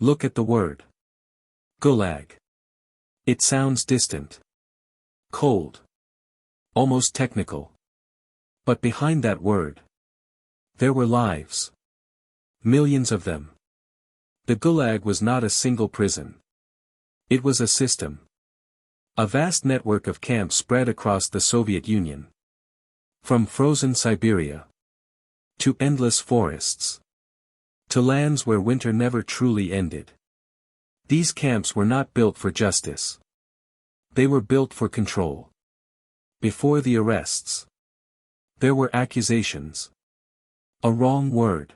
Look at the word. Gulag. It sounds distant. Cold. Almost technical. But behind that word, there were lives. Millions of them. The Gulag was not a single prison. It was a system. A vast network of camps spread across the Soviet Union. From frozen Siberia to endless forests, to lands where winter never truly ended. These camps were not built for justice. They were built for control. Before the arrests, there were accusations. A wrong word.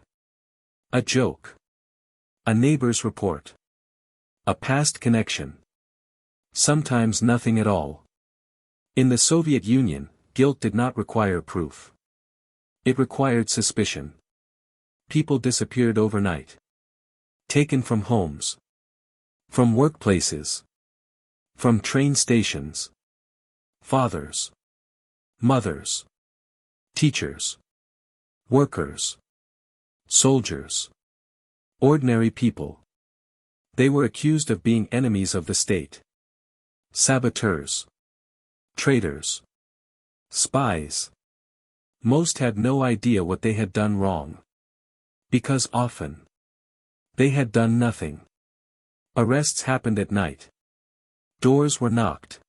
A joke. A neighbor's report. A past connection. Sometimes nothing at all. In the Soviet Union, guilt did not require proof. It required suspicion. People disappeared overnight. Taken from homes. From workplaces. From train stations. Fathers. Mothers. Teachers. Workers. Soldiers. Ordinary people. They were accused of being enemies of the state. Saboteurs. Traitors. Spies. Most had no idea what they had done wrong. Because often, they had done nothing. Arrests happened at night. Doors were knocked.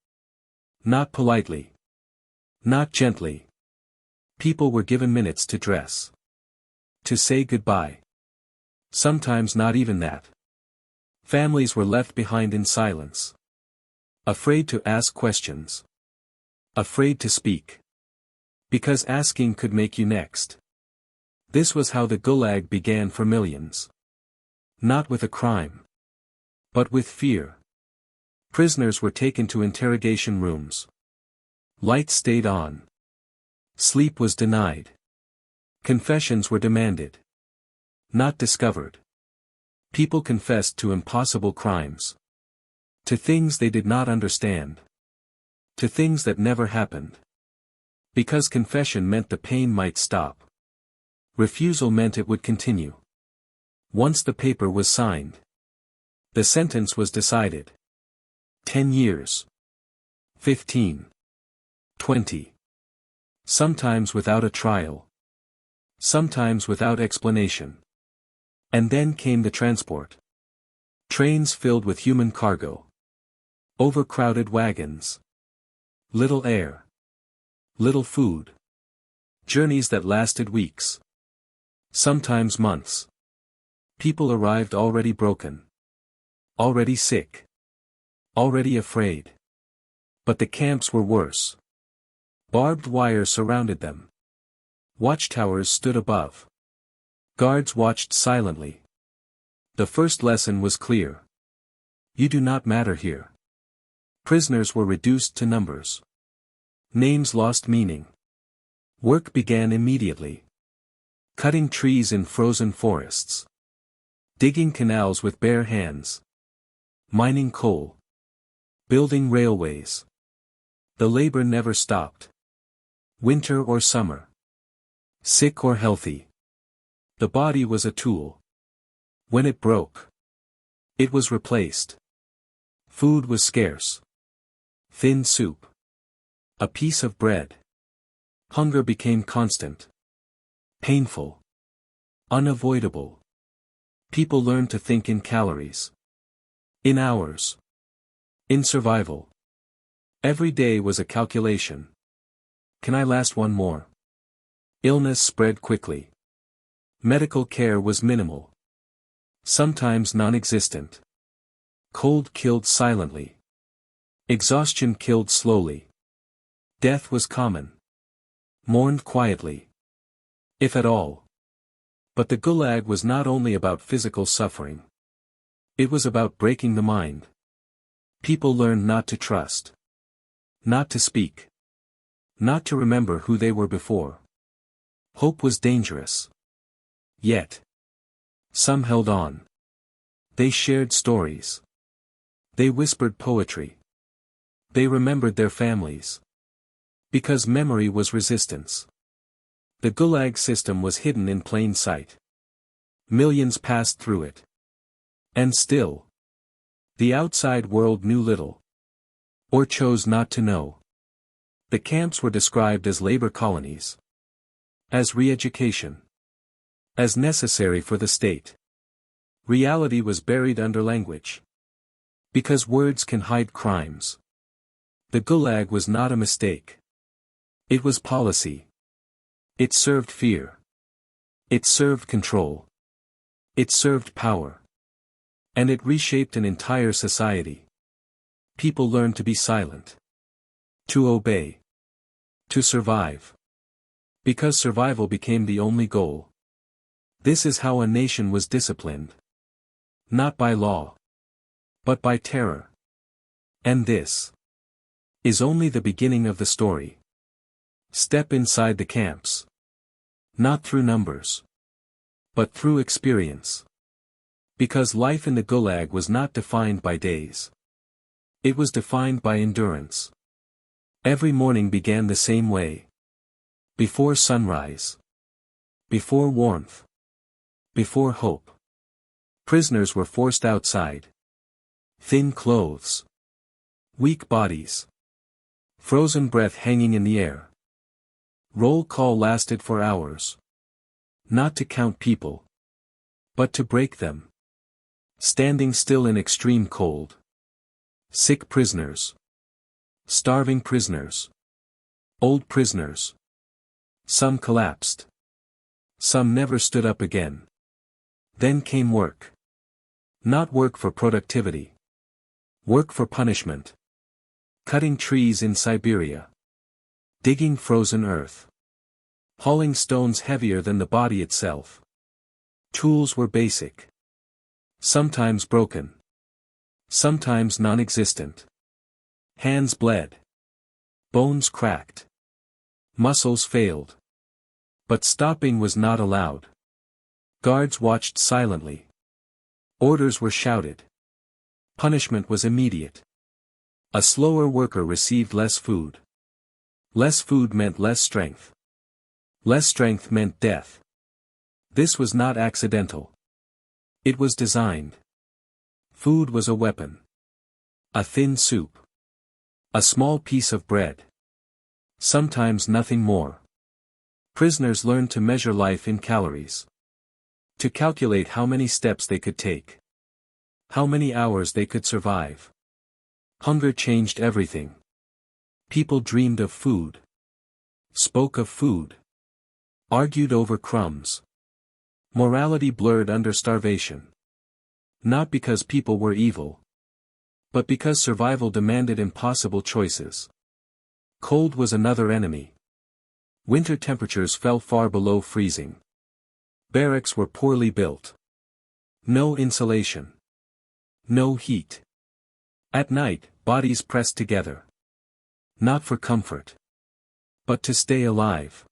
Not politely. Not gently. People were given minutes to dress. To say goodbye. Sometimes not even that. Families were left behind in silence. Afraid to ask questions. Afraid to speak. Because asking could make you next. This was how the Gulag began for millions. Not with a crime. But with fear. Prisoners were taken to interrogation rooms. Lights stayed on. Sleep was denied. Confessions were demanded. Not discovered. People confessed to impossible crimes. To things they did not understand. To things that never happened. Because confession meant the pain might stop. Refusal meant it would continue. Once the paper was signed, the sentence was decided. 10 years. 15. 20. Sometimes without a trial. Sometimes without explanation. And then came the transport. Trains filled with human cargo. Overcrowded wagons. Little air. Little food. Journeys that lasted weeks. Sometimes months. People arrived already broken. Already sick. Already afraid. But the camps were worse. Barbed wire surrounded them. Watchtowers stood above. Guards watched silently. The first lesson was clear. You do not matter here. Prisoners were reduced to numbers. Names lost meaning. Work began immediately. Cutting trees in frozen forests. Digging canals with bare hands. Mining coal. Building railways. The labor never stopped. Winter or summer. Sick or healthy. The body was a tool. When it broke, it was replaced. Food was scarce. Thin soup. A piece of bread. Hunger became constant. Painful. Unavoidable. People learned to think in calories. In hours. In survival. Every day was a calculation. Can I last one more? Illness spread quickly. Medical care was minimal. Sometimes non-existent. Cold killed silently. Exhaustion killed slowly. Death was common. Mourned quietly. If at all. But the Gulag was not only about physical suffering. It was about breaking the mind. People learned not to trust. Not to speak. Not to remember who they were before. Hope was dangerous. Yet. Some held on. They shared stories. They whispered poetry. They remembered their families. Because memory was resistance. The Gulag system was hidden in plain sight. Millions passed through it. And still, the outside world knew little. Or chose not to know. The camps were described as labor colonies. As re-education. As necessary for the state. Reality was buried under language. Because words can hide crimes. The Gulag was not a mistake. It was policy. It served fear. It served control. It served power. And it reshaped an entire society. People learned to be silent. To obey. To survive. Because survival became the only goal. This is how a nation was disciplined. Not by law. But by terror. And this is only the beginning of the story. Step inside the camps. Not through numbers. But through experience. Because life in the Gulag was not defined by days. It was defined by endurance. Every morning began the same way. Before sunrise. Before warmth. Before hope. Prisoners were forced outside. Thin clothes. Weak bodies. Frozen breath hanging in the air. Roll call lasted for hours. Not to count people. But to break them. Standing still in extreme cold. Sick prisoners. Starving prisoners. Old prisoners. Some collapsed. Some never stood up again. Then came work. Not work for productivity. Work for punishment. Cutting trees in Siberia. Digging frozen earth. Hauling stones heavier than the body itself. Tools were basic. Sometimes broken. Sometimes non-existent. Hands bled. Bones cracked. Muscles failed. But stopping was not allowed. Guards watched silently. Orders were shouted. Punishment was immediate. A slower worker received less food. Less food meant less strength. Less strength meant death. This was not accidental. It was designed. Food was a weapon. A thin soup. A small piece of bread. Sometimes nothing more. Prisoners learned to measure life in calories. To calculate how many steps they could take. How many hours they could survive. Hunger changed everything. People dreamed of food. Spoke of food. Argued over crumbs. Morality blurred under starvation. Not because people were evil. But because survival demanded impossible choices. Cold was another enemy. Winter temperatures fell far below freezing. Barracks were poorly built. No insulation. No heat. At night, bodies pressed together. Not for comfort. But to stay alive.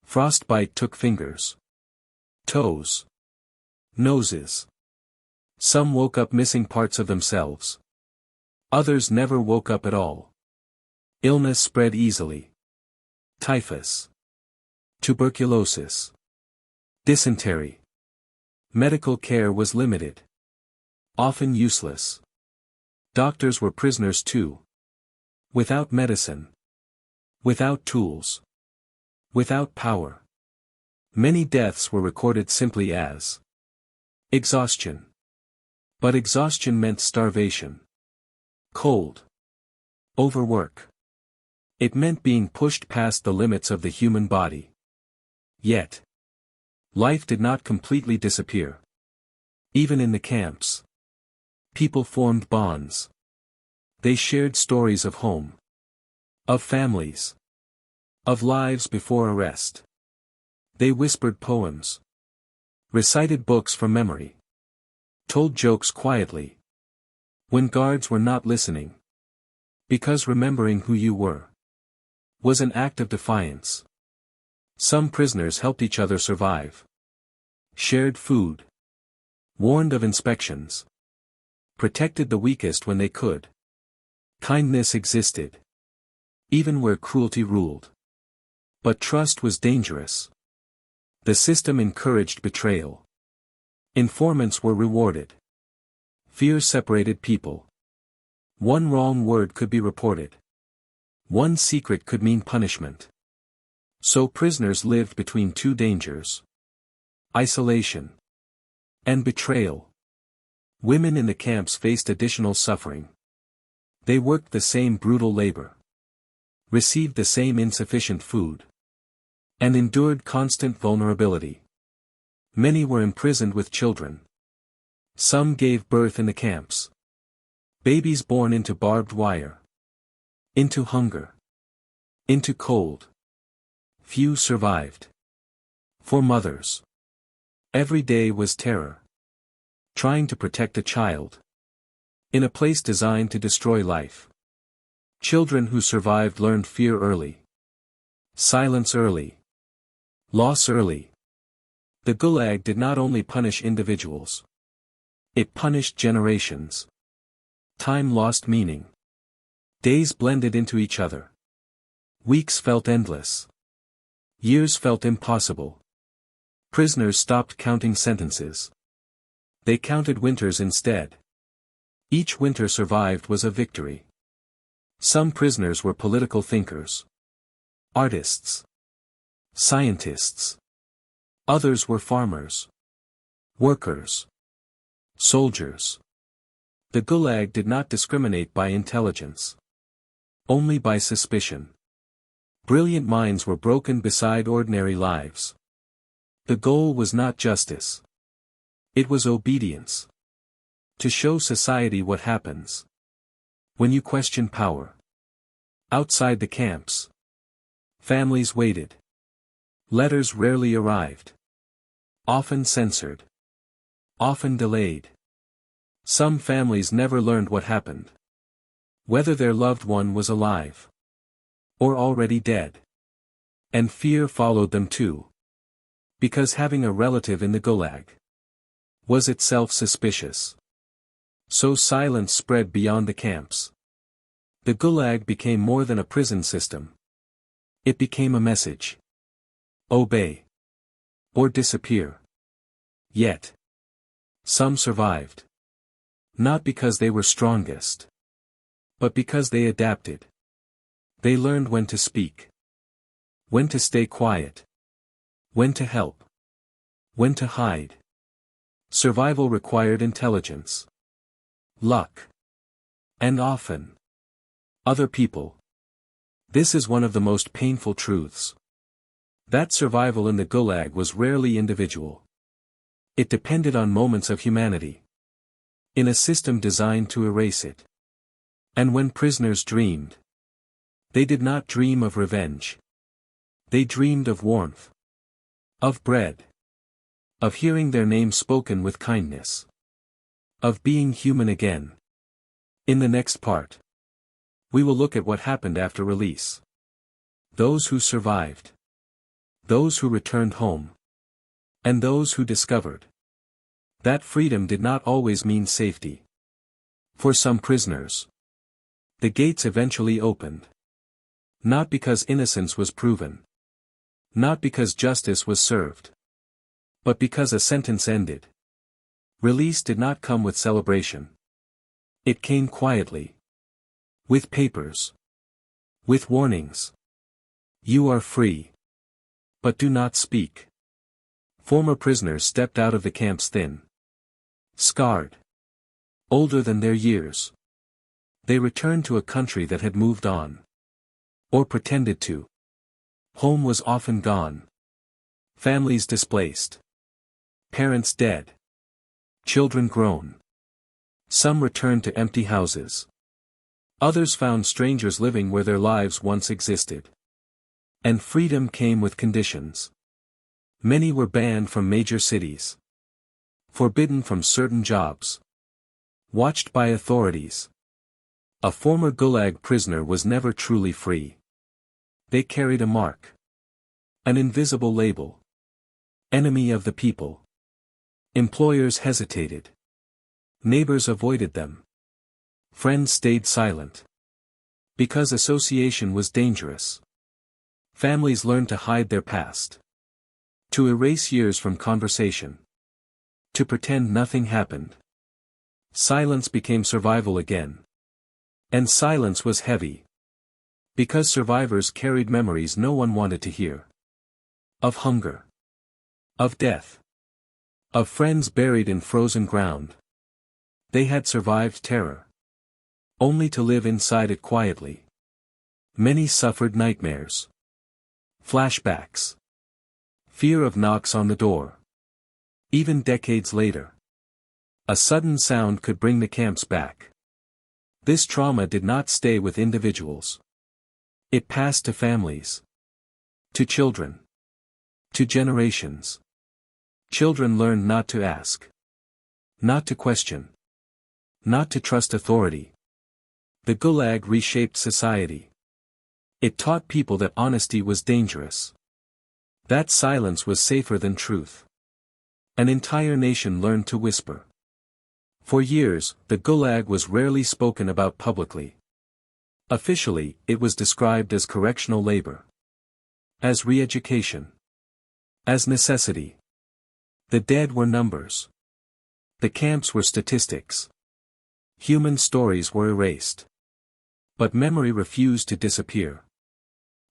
Frostbite took fingers. Toes. Noses. Some woke up missing parts of themselves. Others never woke up at all. Illness spread easily. Typhus. Tuberculosis. Dysentery. Medical care was limited. Often useless. Doctors were prisoners too. Without medicine. Without tools. Without power. Many deaths were recorded simply as exhaustion. But exhaustion meant starvation. Cold. Overwork. It meant being pushed past the limits of the human body. Yet, life did not completely disappear. Even in the camps, people formed bonds. They shared stories of home. Of families. Of lives before arrest. They whispered poems. Recited books from memory. Told jokes quietly. When guards were not listening. Because remembering who you were was an act of defiance. Some prisoners helped each other survive. Shared food. Warned of inspections. Protected the weakest when they could. Kindness existed. Even where cruelty ruled. But trust was dangerous. The system encouraged betrayal. Informants were rewarded. Fear separated people. One wrong word could be reported. One secret could mean punishment. So prisoners lived between two dangers: isolation and betrayal. Women in the camps faced additional suffering. They worked the same brutal labor, received the same insufficient food, and endured constant vulnerability. Many were imprisoned with children. Some gave birth in the camps. Babies born into barbed wire, into hunger, into cold. Few survived. For mothers, every day was terror. Trying to protect a child in a place designed to destroy life. Children who survived learned fear early, silence early, loss early. The Gulag did not only punish individuals. It punished generations. Time lost meaning. Days blended into each other. Weeks felt endless. Years felt impossible. Prisoners stopped counting sentences. They counted winters instead. Each winter survived was a victory. Some prisoners were political thinkers, artists, scientists. Others were farmers, workers, soldiers. The Gulag did not discriminate by intelligence, only by suspicion. Brilliant minds were broken beside ordinary lives. The goal was not justice. It was obedience. To show society what happens when you question power. Outside the camps, families waited. Letters rarely arrived. Often censored. Often delayed. Some families never learned what happened. Whether their loved one was alive or already dead. And fear followed them too. Because having a relative in the Gulag was itself suspicious. So silence spread beyond the camps. The Gulag became more than a prison system. It became a message. Obey. Or disappear. Yet, some survived. Not because they were strongest, but because they adapted. They learned when to speak, when to stay quiet, when to help, when to hide. Survival required intelligence, luck, and often other people. This is one of the most painful truths. That survival in the Gulag was rarely individual. It depended on moments of humanity. In a system designed to erase it. And when prisoners dreamed, they did not dream of revenge. They dreamed of warmth. Of bread. Of hearing their name spoken with kindness. Of being human again. In the next part, we will look at what happened after release. Those who survived. Those who returned home. And those who discovered that freedom did not always mean safety. For some prisoners, the gates eventually opened. Not because innocence was proven. Not because justice was served. But because a sentence ended. Release did not come with celebration. It came quietly. With papers. With warnings. You are free. But do not speak. Former prisoners stepped out of the camps thin. Scarred. Older than their years. They returned to a country that had moved on. Or pretended to. Home was often gone. Families displaced. Parents dead. Children grown. Some returned to empty houses. Others found strangers living where their lives once existed. And freedom came with conditions. Many were banned from major cities. Forbidden from certain jobs. Watched by authorities. A former Gulag prisoner was never truly free. They carried a mark. An invisible label. Enemy of the people. Employers hesitated. Neighbors avoided them. Friends stayed silent. Because association was dangerous. Families learned to hide their past. To erase years from conversation. To pretend nothing happened. Silence became survival again. And silence was heavy. Because survivors carried memories no one wanted to hear. Of hunger. Of death. Of friends buried in frozen ground. They had survived terror. Only to live inside it quietly. Many suffered nightmares. Flashbacks. Fear of knocks on the door. Even decades later. A sudden sound could bring the camps back. This trauma did not stay with individuals. It passed to families. To children. To generations. Children learned not to ask. Not to question. Not to trust authority. The Gulag reshaped society. It taught people that honesty was dangerous. That silence was safer than truth. An entire nation learned to whisper. For years, the Gulag was rarely spoken about publicly. Officially, it was described as correctional labor. As re-education. As necessity. The dead were numbers. The camps were statistics. Human stories were erased. But memory refused to disappear.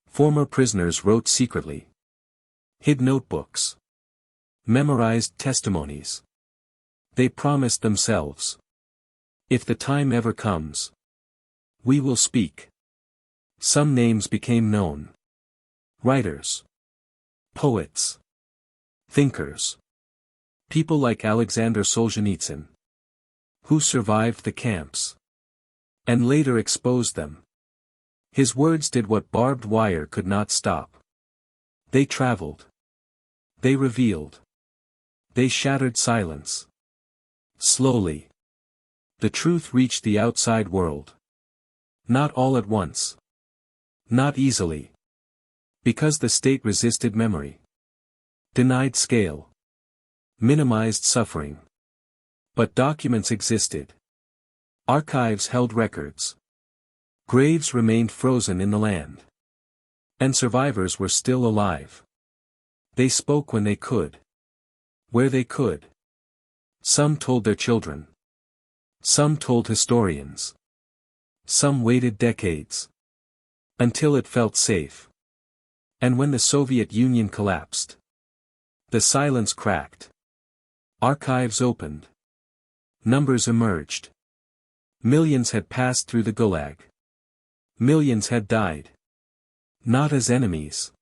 Former prisoners wrote secretly. Hid notebooks. Memorized testimonies. They promised themselves. If the time ever comes, we will speak. Some names became known. Writers. Poets. Thinkers. People like Alexander Solzhenitsyn. Who survived the camps. And later exposed them. His words did what barbed wire could not stop. They traveled. They revealed. They shattered silence. Slowly. The truth reached the outside world. Not all at once. Not easily. Because the state resisted memory. Denied scale. Minimized suffering. But documents existed. Archives held records. Graves remained frozen in the land. And survivors were still alive. They spoke when they could. Where they could. Some told their children. Some told historians. Some waited decades. Until it felt safe. And when the Soviet Union collapsed. The silence cracked. Archives opened. Numbers emerged. Millions had passed through the Gulag. Millions had died. Not as enemies.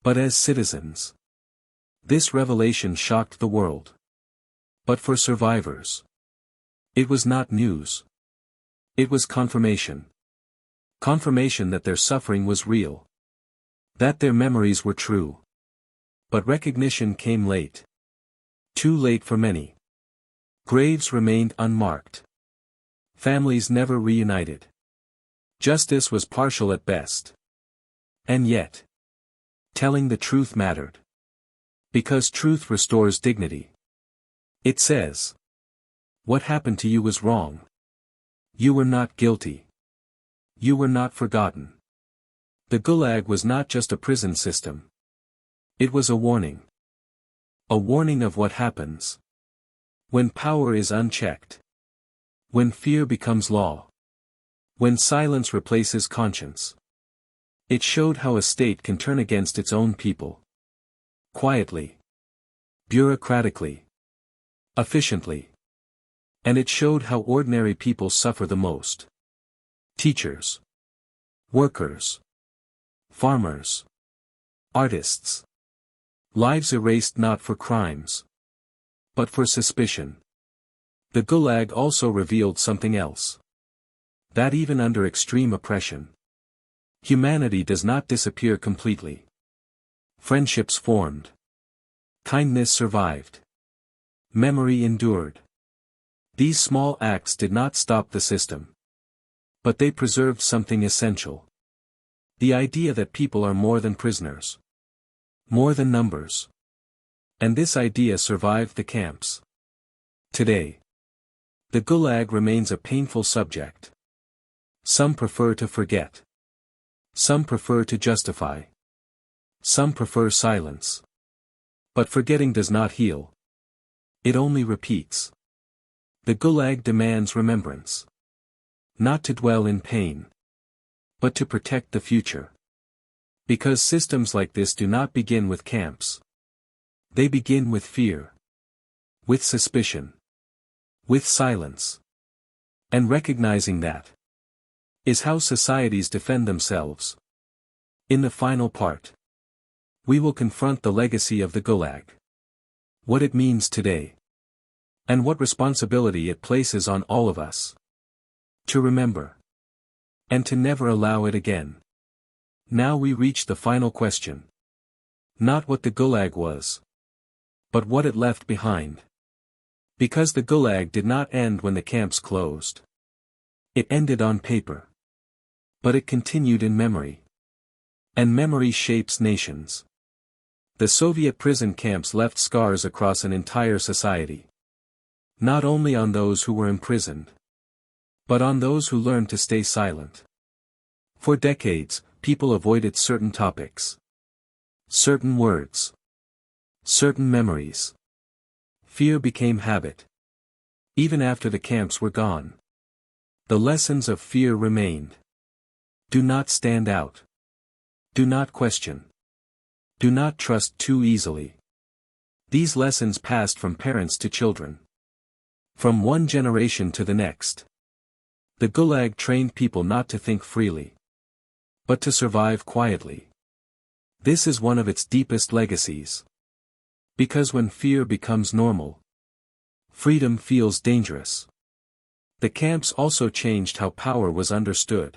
But as citizens. This revelation shocked the world. But for survivors. It was not news. It was confirmation. Confirmation that their suffering was real. That their memories were true. But recognition came late. Too late for many. Graves remained unmarked. Families never reunited. Justice was partial at best. And yet. Telling the truth mattered. Because truth restores dignity. It says. What happened to you was wrong. You were not guilty. You were not forgotten. The Gulag was not just a prison system. It was a warning. A warning of what happens. When power is unchecked. When fear becomes law. When silence replaces conscience. It showed how a state can turn against its own people. Quietly. Bureaucratically. Efficiently. And it showed how ordinary people suffer the most. Teachers. Workers. Farmers. Artists. Lives erased not for crimes. But for suspicion. The Gulag also revealed something else. That even under extreme oppression. Humanity does not disappear completely. Friendships formed. Kindness survived. Memory endured. These small acts did not stop the system. But they preserved something essential. The idea that people are more than prisoners. More than numbers. And this idea survived the camps. Today. The Gulag remains a painful subject. Some prefer to forget. Some prefer to justify. Some prefer silence. But forgetting does not heal. It only repeats. The Gulag demands remembrance. Not to dwell in pain, but to protect the future. Because systems like this do not begin with camps. They begin with fear. With suspicion. With silence. And recognizing that is how societies defend themselves. In the final part, we will confront the legacy of the Gulag. What it means today. And what responsibility it places on all of us. To remember. And to never allow it again. Now we reach the final question. Not what the Gulag was. But what it left behind. Because the Gulag did not end when the camps closed. It ended on paper. But it continued in memory. And memory shapes nations. The Soviet prison camps left scars across an entire society. Not only on those who were imprisoned, but on those who learned to stay silent. For decades, people avoided certain topics. Certain words. Certain memories. Fear became habit. Even after the camps were gone. The lessons of fear remained. Do not stand out. Do not question. Do not trust too easily. These lessons passed from parents to children. From one generation to the next. The Gulag trained people not to think freely, but to survive quietly. This is one of its deepest legacies. Because when fear becomes normal, freedom feels dangerous. The camps also changed how power was understood.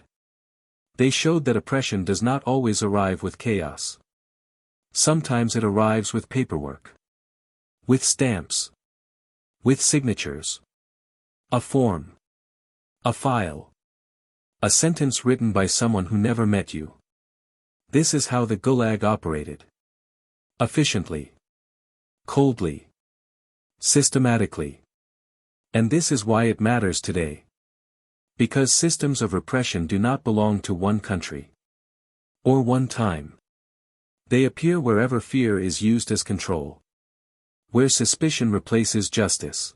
They showed that oppression does not always arrive with chaos. Sometimes it arrives with paperwork. With stamps. With signatures. A form. A file. A sentence written by someone who never met you. This is how the Gulag operated. Efficiently. Coldly. Systematically. And this is why it matters today. Because systems of repression do not belong to one country. Or one time. They appear wherever fear is used as control. Where suspicion replaces justice.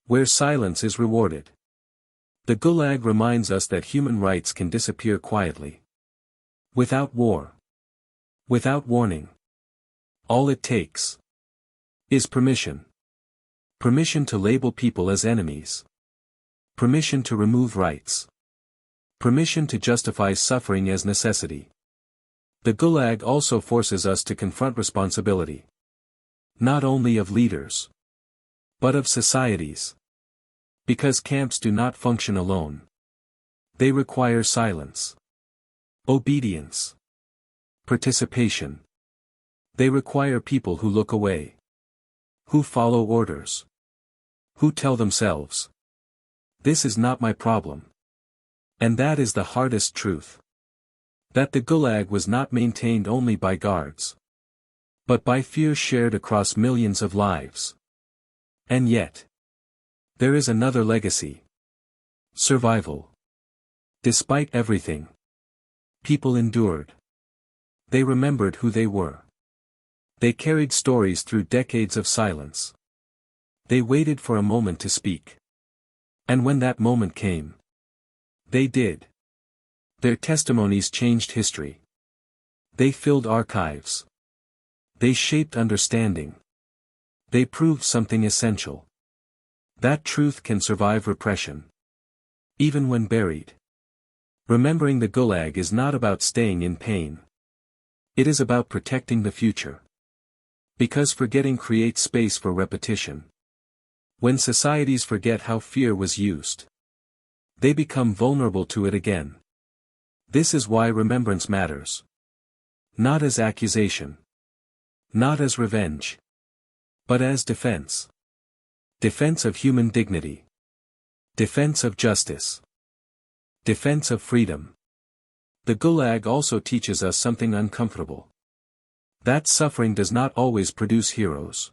Where silence is rewarded. The Gulag reminds us that human rights can disappear quietly. Without war. Without warning. All it takes is permission. Permission to label people as enemies. Permission to remove rights. Permission to justify suffering as necessity. The Gulag also forces us to confront responsibility. Not only of leaders, but of societies. Because camps do not function alone. They require silence. Obedience. Participation. They require people who look away. Who follow orders. Who tell themselves, this is not my problem. And that is the hardest truth. That the Gulag was not maintained only by guards. But by fear shared across millions of lives. And yet, there is another legacy. Survival. Despite everything, people endured. They remembered who they were. They carried stories through decades of silence. They waited for a moment to speak. And when that moment came, they did. Their testimonies changed history. They filled archives. They shaped understanding. They proved something essential. That truth can survive repression. Even when buried. Remembering the Gulag is not about staying in pain. It is about protecting the future. Because forgetting creates space for repetition. When societies forget how fear was used, they become vulnerable to it again. This is why remembrance matters. Not as accusation. Not as revenge. But as defense. Defense of human dignity. Defense of justice. Defense of freedom. The Gulag also teaches us something uncomfortable. That suffering does not always produce heroes.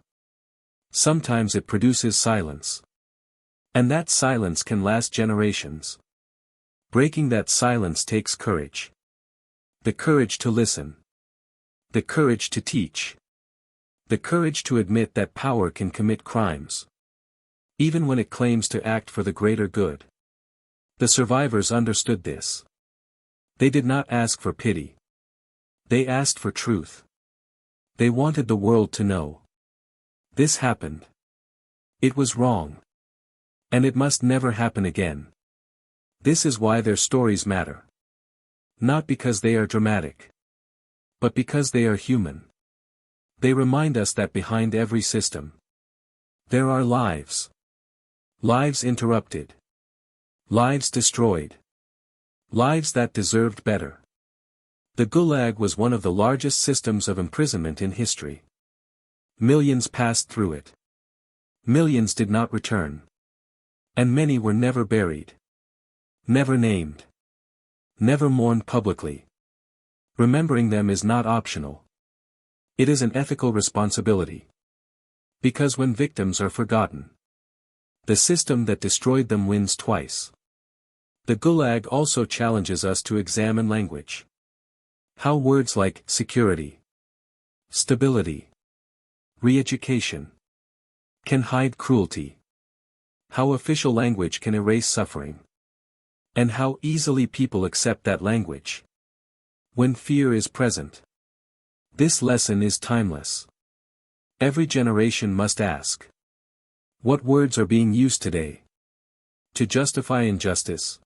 Sometimes it produces silence. And that silence can last generations. Breaking that silence takes courage. The courage to listen. The courage to teach. The courage to admit that power can commit crimes. even when it claims to act for the greater good. The survivors understood this. They did not ask for pity. They asked for truth. They wanted the world to know. This happened. It was wrong. And it must never happen again. This is why their stories matter. Not because they are dramatic. But because they are human. They remind us that behind every system, there are lives. Lives interrupted. Lives destroyed. Lives that deserved better. The Gulag was one of the largest systems of imprisonment in history. Millions passed through it. Millions did not return. And many were never buried. Never named. Never mourned publicly. Remembering them is not optional. It is an ethical responsibility. Because when victims are forgotten, the system that destroyed them wins twice. The Gulag also challenges us to examine language. How words like security, stability, re-education can hide cruelty. How official language can erase suffering. And how easily people accept that language when fear is present. This lesson is timeless. Every generation must ask, what words are being used today to justify injustice?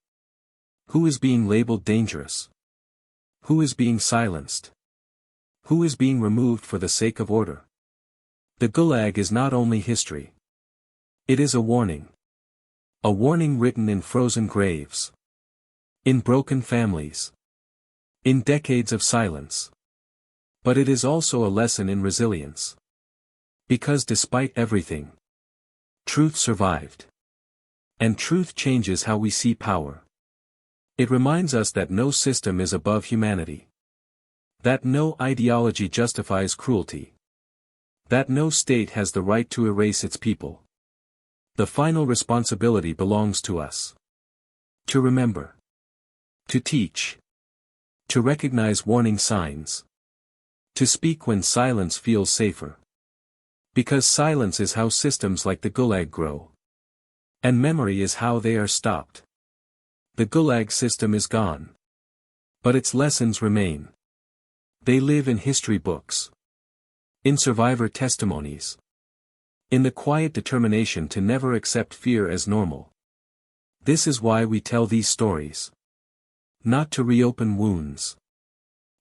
Who is being labeled dangerous? Who is being silenced? Who is being removed for the sake of order? The Gulag is not only history. It is a warning. A warning written in frozen graves. In broken families. In decades of silence. But it is also a lesson in resilience. Because despite everything, truth survived. And truth changes how we see power. It reminds us that no system is above humanity. That no ideology justifies cruelty. That no state has the right to erase its people. The final responsibility belongs to us. To remember. To teach. To recognize warning signs. To speak when silence feels safer. Because silence is how systems like the Gulag grow. And memory is how they are stopped. The Gulag system is gone. But its lessons remain. They live in history books. In survivor testimonies. In the quiet determination to never accept fear as normal. This is why we tell these stories. Not to reopen wounds.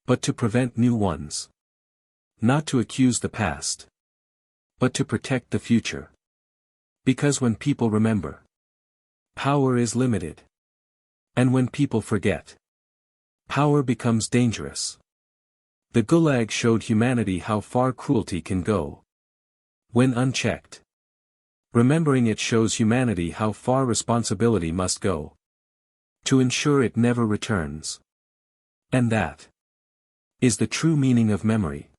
But to prevent new ones. Not to accuse the past. But to protect the future. Because when people remember, power is limited. And when people forget, power becomes dangerous. The Gulag showed humanity how far cruelty can go. When unchecked. Remembering it shows humanity how far responsibility must go. To ensure it never returns. And that is the true meaning of memory.